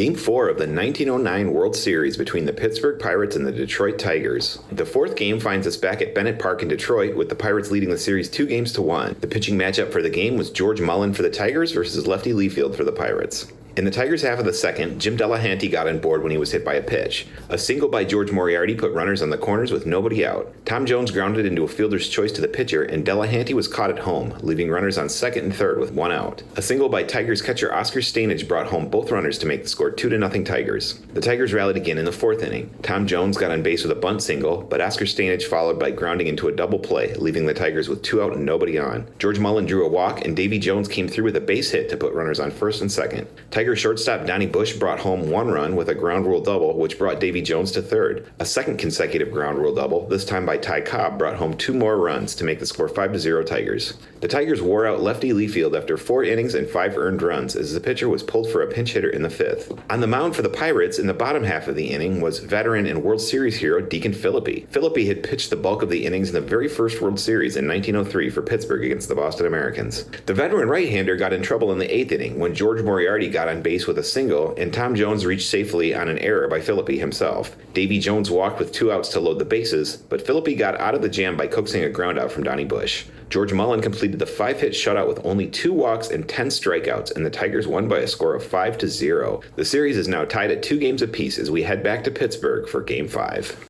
Game 4 of the 1909 World Series between the Pittsburgh Pirates and the Detroit Tigers. The fourth game finds us back at Bennett Park in Detroit, with the Pirates leading the series 2-1. The pitching matchup for the game was George Mullen for the Tigers versus lefty Leafield for the Pirates. In the Tigers' half of the second, Jim Delahanty got on board when he was hit by a pitch. A single by George Moriarty put runners on the corners with nobody out. Tom Jones grounded into a fielder's choice to the pitcher, and Delahanty was caught at home, leaving runners on second and third with one out. A single by Tigers catcher Oscar Stainage brought home both runners to make the score 2-0 Tigers. The Tigers rallied again in the fourth inning. Tom Jones got on base with a bunt single, but Oscar Stainage followed by grounding into a double play, leaving the Tigers with 2 out and nobody on. George Mullen drew a walk, and Davy Jones came through with a base hit to put runners on first and second. Tiger shortstop Donnie Bush brought home 1 run with a ground rule double, which brought Davy Jones to third. A second consecutive ground rule double, this time by Ty Cobb, brought home 2 more runs to make the score 5-0 Tigers. The Tigers wore out lefty Leafield after 4 innings and 5 earned runs, as the pitcher was pulled for a pinch hitter in the 5th. On the mound for the Pirates in the bottom half of the inning was veteran and World Series hero Deacon Phillippe. Phillippe had pitched the bulk of the innings in the very first World Series in 1903 for Pittsburgh against the Boston Americans. The veteran right-hander got in trouble in the 8th inning when George Moriarty got on base with a single, and Tom Jones reached safely on an error by Phillippe himself. Davy Jones walked with 2 outs to load the bases, but Phillippe got out of the jam by coaxing a groundout from Donnie Bush. George Mullen completed the 5-hit shutout with only 2 walks and 10 strikeouts, and the Tigers won by a score of 5-0. The series is now tied at 2 games apiece as we head back to Pittsburgh for Game 5.